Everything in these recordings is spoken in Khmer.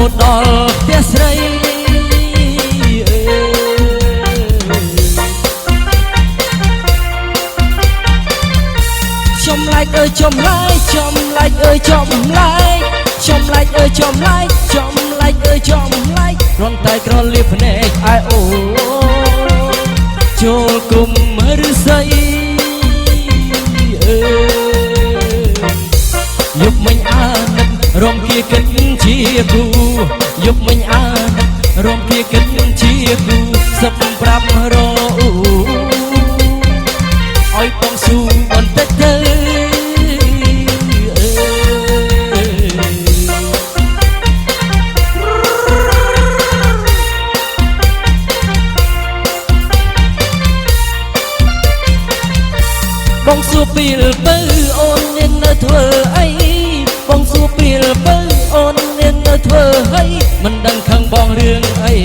តដល់ផ្ទះស្រីចំឡាយអើយចំឡាយចំឡាយអើយចំឡាយចំឡាយអើយចំឡាយចំឡាយអើយចំឡាយរំតែក្រលៀបភ្នែកអាយអូចូលគុំឫស្សីយប់មិញអាណិតរំគៀគិតជាគូយប់មិញអាណិតរំគៀគិតជាគូសឹកប្រាប់រអឲ្យបងស៊ូបន្តិចទៅបងសួរពីលបើអូនមាននៅធ្វើអីបងសួរពីលបើអូនមាននៅធ្វើអីមិនដឹងខឹងបងរឿងអី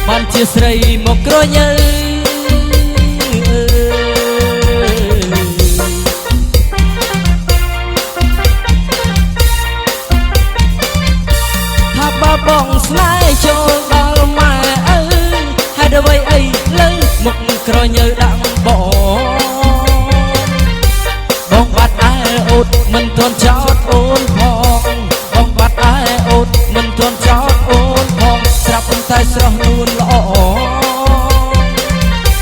បានជាស្រីមកក្រញើថាបើបងស្នេហ៍ចូលដល់ម៉ែអើហេតុអ្វីអីលើមកក្រញើដាក់បងបាត់អែអូតមិនទាន់ចោតអូនផងបងបាត់អែអូតមិនទាន់ចោតអូនផងស្រាប់តែស្រស់នួនល្អ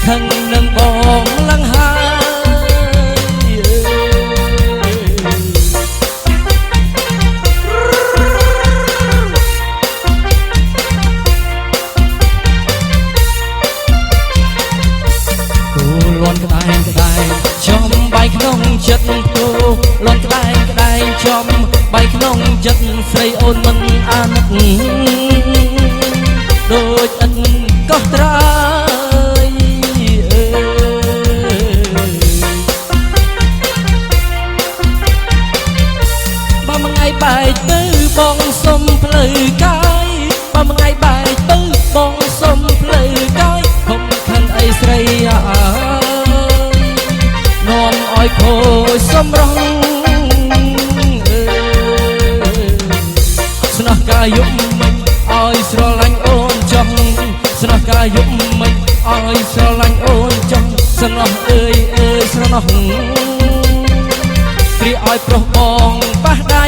ខឹងនឹងបងឡើងហើយគូលន់ក្តែងក្តែងចំបាយក្នុងចិត្តគូលន់ក្តែងក្តែងចំបាយក្នុងចិត្តស្រីអូនមិនអាណិតដូចឥតកោះត្រើយបើមួយថ្ងៃបែកទៅបងសុំផ្លូវកាយបើមួយថ្ងៃបែកទៅបងសុំផ្លូវកាយខ្ញុំខឹងអីស្រីនាំឲ្យខូចសម្រស់ស្នោះកាយប់មិញឲ្យស្រឡាញ់អូនចង់ស្នោះកាយប់មិញឲ្យស្រឡាញ់អូនចង់ស្នោះអើយអើយស្រនោះគ្រាឲ្យប្រុសបងប៉ះដៃ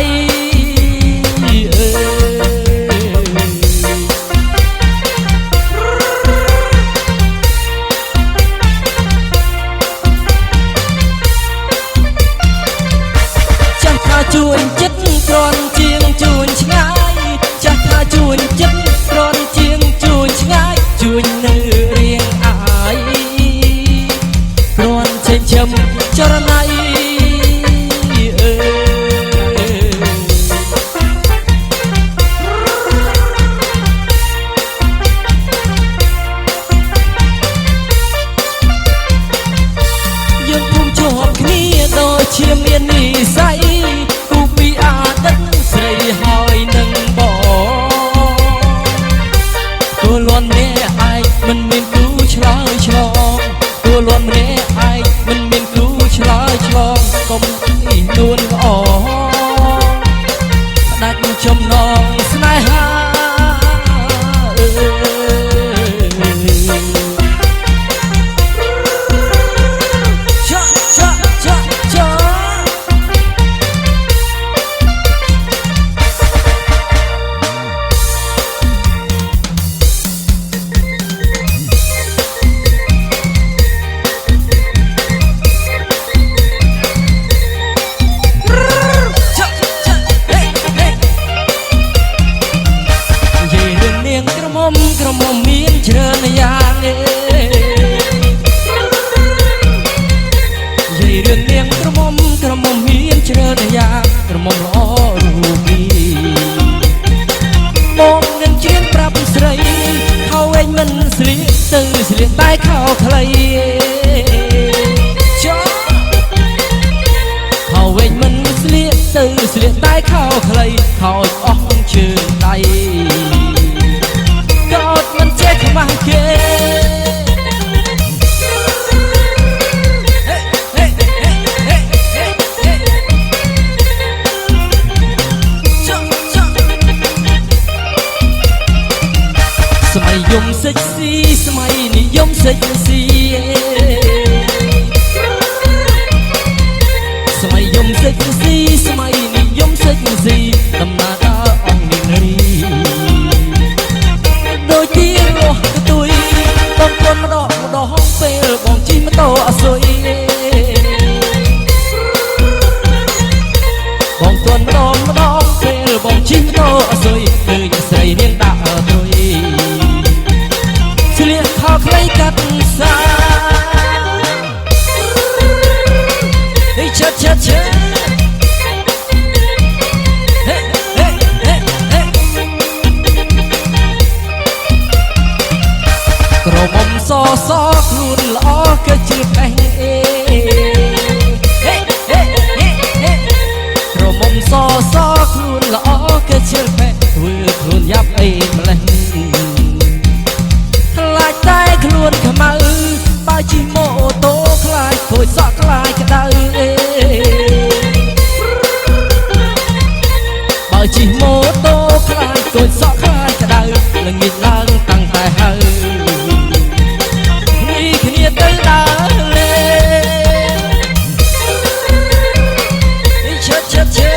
ជួញចិត្តគ្រាន់ជាងជួញឆ្ងាយចាស់ថាជួញចិត្តគ្រាន់ជាងជួញឆ្ងាយជួញនៅរៀងអាយគ្រាន់ចេញឈឹមចរណៃយើងភូមិជាប់គ្នាដូចជាមាននិស្ស័យស្រីហើយនឹងបងគួរលន់ម្នាក់ឯងមិនមានគូឆ្លើយឆ្លងគួរលន់ម្នាក់ឯងមិនមានគូឆ្លើយឆ្លងកុំទីនួនល្អដាច់ចំណងស្នេហាក្រមុំមានច្រើនយ៉ាងនិយាយរឿងនាងក្រមុំមានច្រើនយ៉ាងក្រមុំល្អរូបនេះបងនឹងជៀងប្រាប់ស្រីខោវិញមិនស្លៀកទៅស្លៀកតែខោខ្លីចុះខោវិញមិនស្លៀកទៅស្លៀកតែខោខ្លីខោអស់ជើងដៃមិនចេះខ្មាស់គេ សេចស៊ីសម័យនិយមសេចស៊ីសម័យយមសេចស៊ីសម័យនិយមសេចស៊ីដំណើរដើរអង្គនាងរីដូចទីលោះកទុយបងប្អូនម្ដងពេលបងជិះម៉ូតូអសុយបងប្អូនម្ដងពេលបងជិះម៉ូតូអសុយឃើញស្រីនាងដាក់ត្រួយឆ្លៀកខោខ្លីកាត់សាហេឆាឆាឆាក្រមុំសសខ្លួនល្អគេជឿផ្អែងក្រមុំសសខ្លួនល្អគេជឿផ្អែងធ្វើខ្លួនយ៉ាប់អីម្លេះខ្លាចតែខ្លួនខ្មៅបើជិះម៉ូតូខ្លាចធ្វើសក់ខ្លាចក្តៅបើជិះម៉ូតូខ្លាចធ្វើសក់ខ្លាចក្តៅល្ងាចឡើងតាំងតែហើយទៅដើរលេងឈើឈើឈើ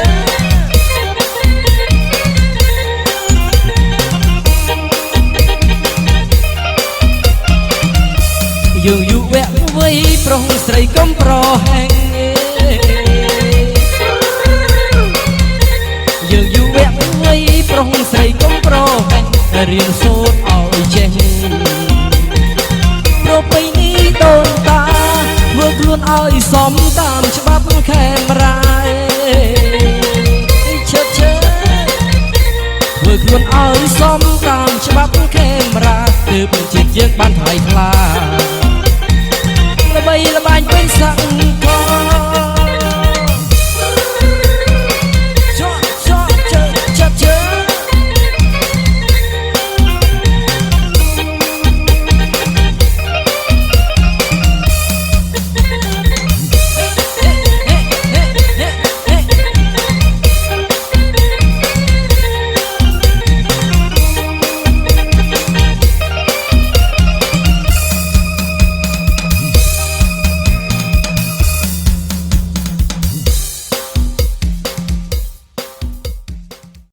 យើងយុវវ័យប្រុសស្រីកុំប្រហែងយើងយុវវ័យប្រុសស្រីកុំប្រហែងរៀនសូត្រឲ្យចេះប្រពៃណីដូនតាធ្វើខ្លួនឲ្យសមតាមច្បាប់ខេមរាឈើឈើធ្វើខ្លួនឲ្យសមតាមច្បាប់ខេមរាទើបជាតិយើងបានថ្លៃថ្លាល្បីល្បាញពេញសក្